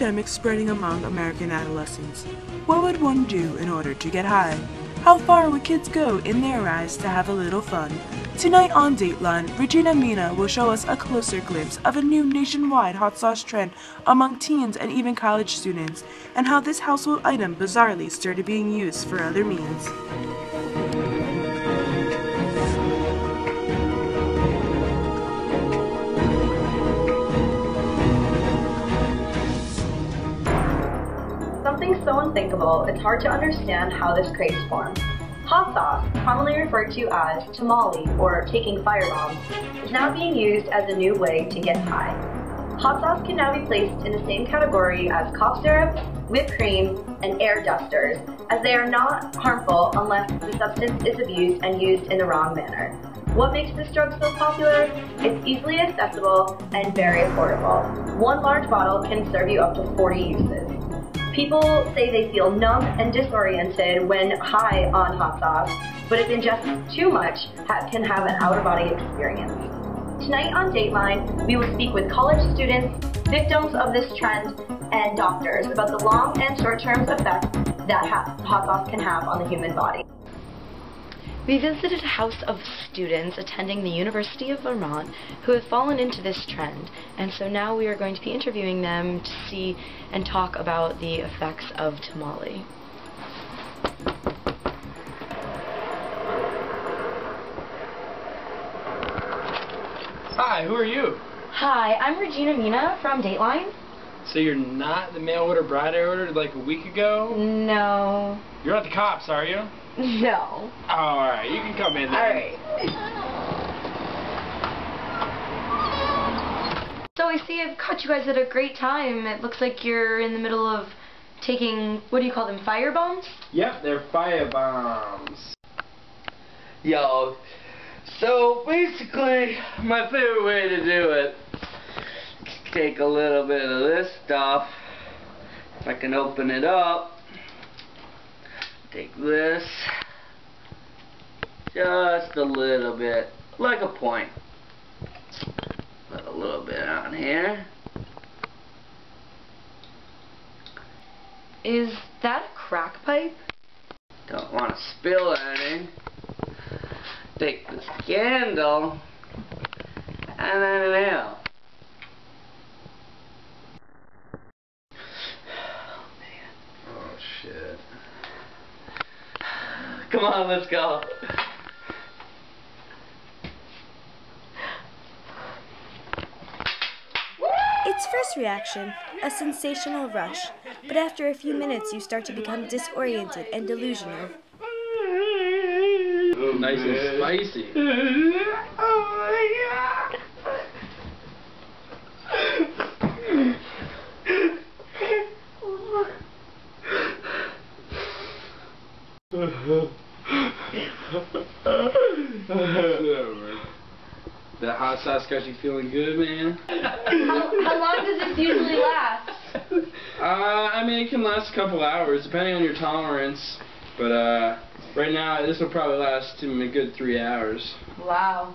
epidemic spreading among American adolescents. What would one do in order to get high? How far would kids go in their eyes to have a little fun? Tonight on Dateline, Regina Mina will show us a closer glimpse of a new nationwide hot sauce trend among teens and even college students, and how this household item bizarrely started being used for other means. Something so unthinkable, it's hard to understand how this craze formed. Hot sauce, commonly referred to as tamale or taking firebombs, is now being used as a new way to get high. Hot sauce can now be placed in the same category as cough syrup, whipped cream, and air dusters, as they are not harmful unless the substance is abused and used in the wrong manner. What makes this drug so popular? It's easily accessible and very affordable. One large bottle can serve you up to 40 uses. People say they feel numb and disoriented when high on hot sauce, but if ingested too much, can have an out-of-body experience. Tonight on Dateline, we will speak with college students, victims of this trend, and doctors about the long and short-term effects that hot sauce can have on the human body. We visited a house of students attending the University of Vermont who have fallen into this trend, and so now we are going to be interviewing them to see and talk about the effects of tamale. Hi, who are you? Hi, I'm Regina Mina from Dateline. So you're not the mail order bride I ordered like a week ago? No. You're not the cops, are you? No. Oh, alright, you can come in then. Alright. So I see I've caught you guys at a great time. It looks like you're in the middle of taking, what do you call them, fire bombs? Yep, they're fire bombs. Yo, so basically, my favorite way to do it, take a little bit of this stuff, if I can open it up, take this, just a little bit, like a point, put a little bit on here. Is that a crack pipe? Don't want to spill anything. Take this candle and then an nail. Oh, shit. Come on, let's go. Its first reaction, a sensational rush, but after a few minutes you start to become disoriented and delusional. Nice and spicy. Oh my God. That hot sauce got you feeling good, man? How long does this usually last? I mean, it can last a couple hours, depending on your tolerance. But, right now, this will probably last a good 3 hours. Wow.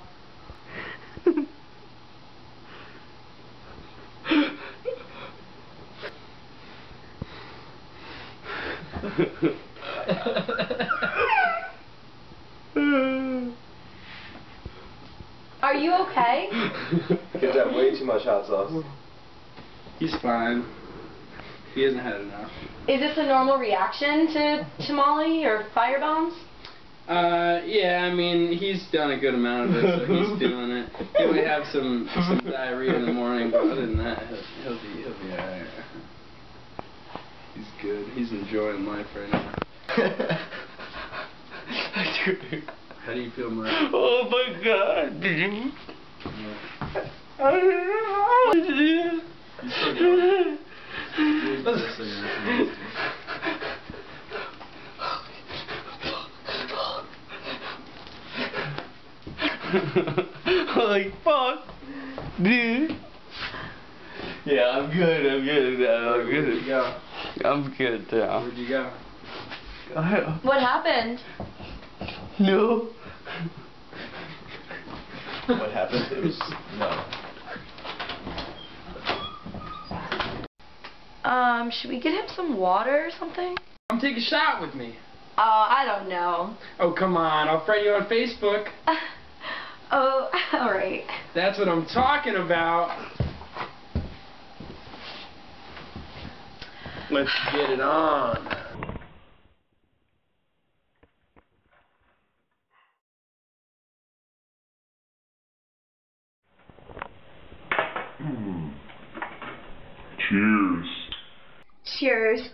Are you okay? Gives that way too much hot sauce. He's fine. He hasn't had enough. Is this a normal reaction to tamale or fire bombs? Yeah, I mean, he's done a good amount of it, so he's doing it. He might have some diarrhea in the morning, but other than that, he'll be alright. He's good. He's enjoying life right now. How do you feel, Mike? Oh my God, dude. You still going? Holy fuck, dude. Yeah, I'm good now. I'm good. Where'd you go? I'm good now. Where'd you go? What happened? No. What happened is, no. Should we get him some water or something? Come take a shot with me. I don't know. Oh, come on. I'll friend you on Facebook. Oh, alright. That's what I'm talking about. Let's get it on. Cheers. Cheers.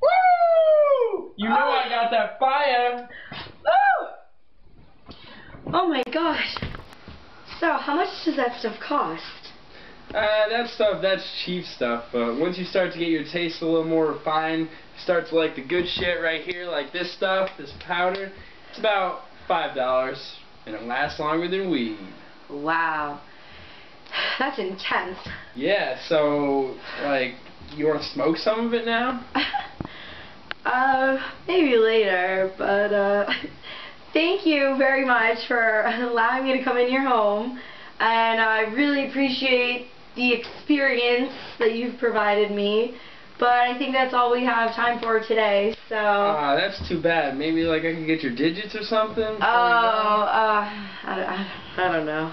Woo! You know I got that fire. Woo! Oh my gosh. So, how much does that stuff cost? That's cheap stuff, but once you start to get your taste a little more refined, you start to like the good shit right here, like this stuff, this powder, it's about $5, and it lasts longer than weed. Wow. That's intense. Yeah, so, like, you want to smoke some of it now? Maybe later, but, thank you very much for allowing me to come in your home, and I really appreciate the experience that you've provided me, but I think that's all we have time for today, so... That's too bad. Maybe, like, I can get your digits or something? I don't know.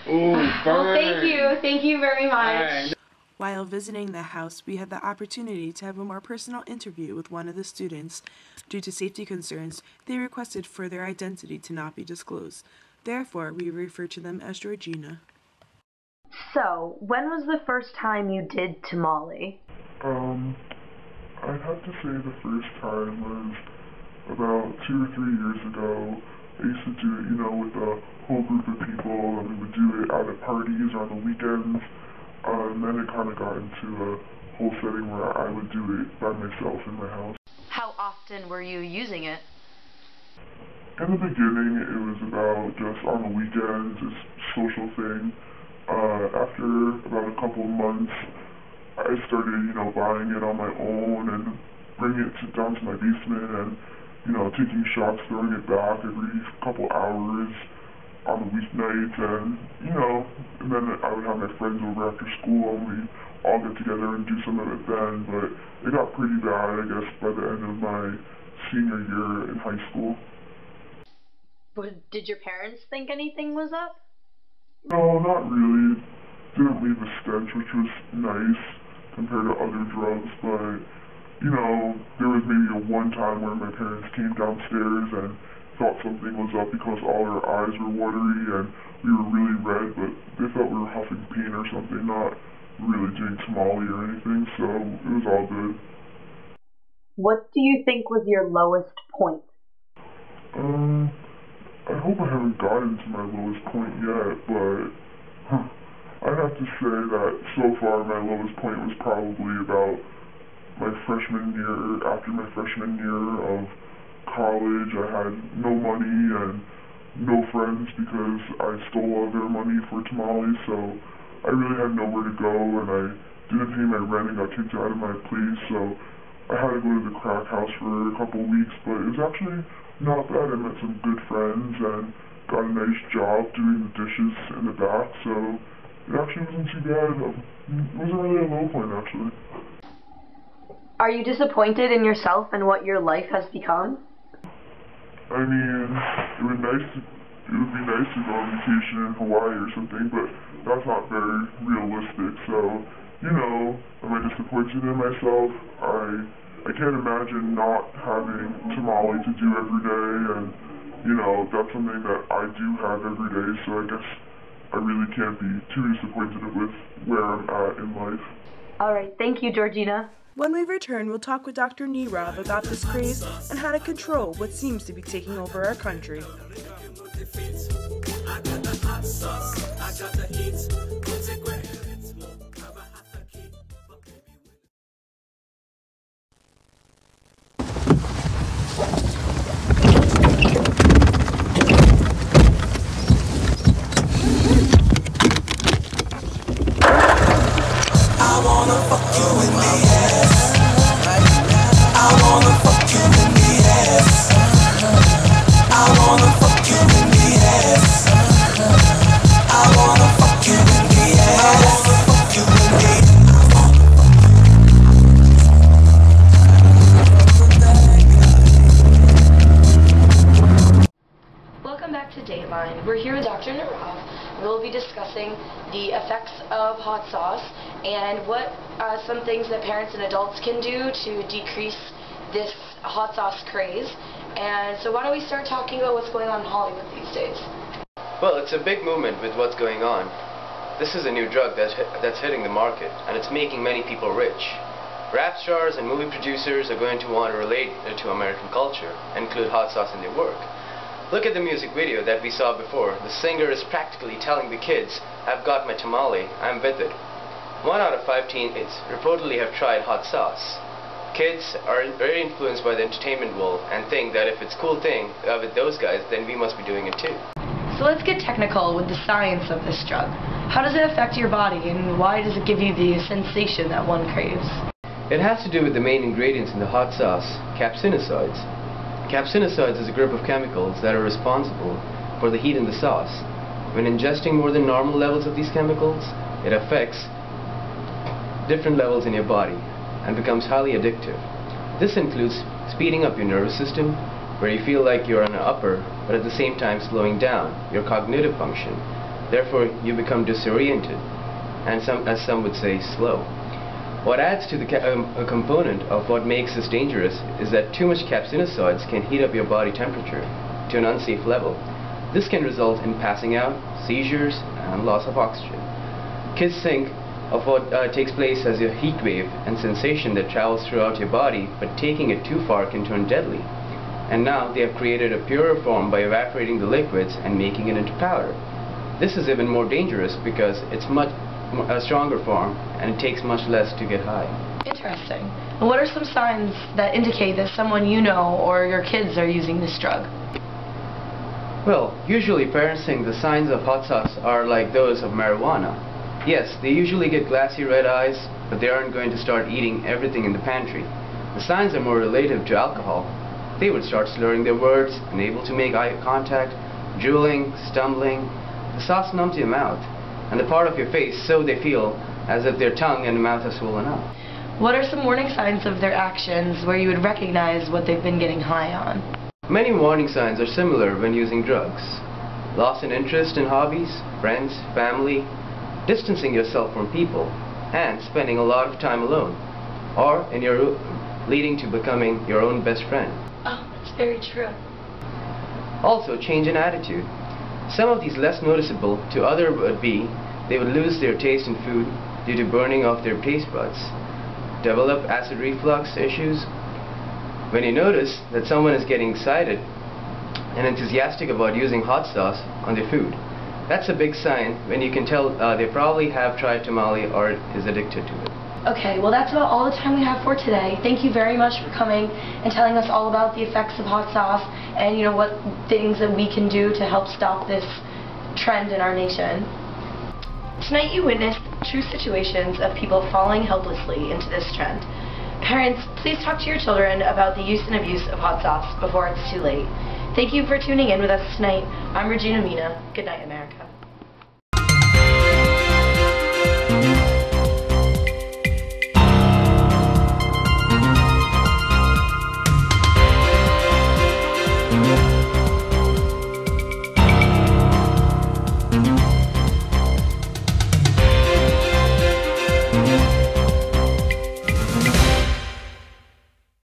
Ooh, burn. Well, thank you very much. Right. While visiting the house, we had the opportunity to have a more personal interview with one of the students. Due to safety concerns, they requested for their identity to not be disclosed. Therefore, we refer to them as Georgina. So, when was the first time you did tamale? I'd have to say the first time was about 2 or 3 years ago. I used to do it, with a whole group of people, and we would do it out at parties or on the weekends. And then it kind of got into a whole setting where I would do it by myself in my house. How often were you using it? In the beginning, it was about just on the weekends, this social thing. After about a couple of months, I started, buying it on my own and bringing it down to my basement and, taking shots, throwing it back every couple hours on the weeknights, and then I would have my friends over after school and we'd all get together and do some of it then, but it got pretty bad, I guess, by the end of my senior year in high school. Did your parents think anything was up? No, not really. Didn't leave a stench, which was nice compared to other drugs, but, there was maybe one time where my parents came downstairs and thought something was up because all our eyes were watery and we were really red, but they thought we were huffing paint or something, not really doing tamale or anything, so it was all good. What do you think was your lowest point? I hope I haven't gotten to my lowest point yet, but I'd have to say that so far my lowest point was probably about my freshman year. After my freshman year of college, I had no money and no friends because I stole all their money for tamales, so I really had nowhere to go, and I didn't pay my rent and got kicked out of my place, so I had to go to the crack house for a couple weeks, but it was actually not bad. I met some good friends and got a nice job doing the dishes in the back, so it actually wasn't too bad. It wasn't really a low point, actually. Are you disappointed in yourself and what your life has become? I mean, it would be nice to go on vacation in Hawaii or something, but that's not very realistic, so, am I disappointed in myself? I can't imagine not having tamale to do every day, and, that's something that I do have every day, so I guess I really can't be too disappointed with where I'm at in life. Alright, thank you, Georgina. When we return, we'll talk with Dr. Nirav about this craze and how to control what seems to be taking over our country. I wanna fuck you in the ass. I wanna fuck you in the ass. I wanna fuck you in the ass. I wanna fuck you in the ass. I wanna fuck you in the ass. discussing the effects of hot sauce and what some things that parents and adults can do to decrease this hot sauce craze. And so why don't we start talking about what's going on in Hollywood these days? Well, it's a big movement with what's going on. This is a new drug that's hitting the market, and it's making many people rich. Rap stars and movie producers are going to want to relate to American culture and include hot sauce in their work. Look at the music video that we saw before. The singer is practically telling the kids, "I've got my tamale, I'm with it." 1 out of 5 teens reportedly have tried hot sauce. Kids are very influenced by the entertainment world and think that if it's a cool thing with those guys, then we must be doing it too. So let's get technical with the science of this drug. How does it affect your body, and why does it give you the sensation that one craves? It has to do with the main ingredients in the hot sauce, capsaicinoids. Capsaicinoids is a group of chemicals that are responsible for the heat in the sauce. When ingesting more than normal levels of these chemicals, it affects different levels in your body and becomes highly addictive. This includes speeding up your nervous system, where you feel like you're on an upper, but at the same time slowing down your cognitive function. Therefore, you become disoriented, and as some would say, slow. What adds to the a component of what makes this dangerous is that too much capsaicinoids can heat up your body temperature to an unsafe level. This can result in passing out, seizures, and loss of oxygen. Kids think of what takes place as a heat wave and sensation that travels throughout your body, but taking it too far can turn deadly. And now they have created a purer form by evaporating the liquids and making it into powder. This is even more dangerous because it's a stronger form and it takes much less to get high. Interesting. And what are some signs that indicate that someone you know or your kids are using this drug? Well, usually parents think the signs of hot sauce are like those of marijuana. Yes, they usually get glassy red eyes, but they aren't going to start eating everything in the pantry. The signs are more relative to alcohol. They would start slurring their words, unable to make eye contact, drooling, stumbling. The sauce numbs your mouth and the part of your face, so they feel as if their tongue and mouth are swollen up. What are some warning signs of their actions where you would recognize what they've been getting high on? Many warning signs are similar when using drugs. Loss in interest in hobbies, friends, family, distancing yourself from people, and spending a lot of time alone, or leading to becoming your own best friend. Oh, that's very true. Also, change in attitude. Some of these less noticeable to others would be they would lose their taste in food due to burning off their taste buds, develop acid reflux issues. When you notice that someone is getting excited and enthusiastic about using hot sauce on their food, that's a big sign when you can tell they probably have tried tamale or is addicted to it. Okay, well that's about all the time we have for today. Thank you very much for coming and telling us all about the effects of hot sauce and what things that we can do to help stop this trend in our nation. Tonight you witnessed true situations of people falling helplessly into this trend. Parents, please talk to your children about the use and abuse of hot sauce before it's too late. Thank you for tuning in with us tonight. I'm Regina Mina. Good night, America.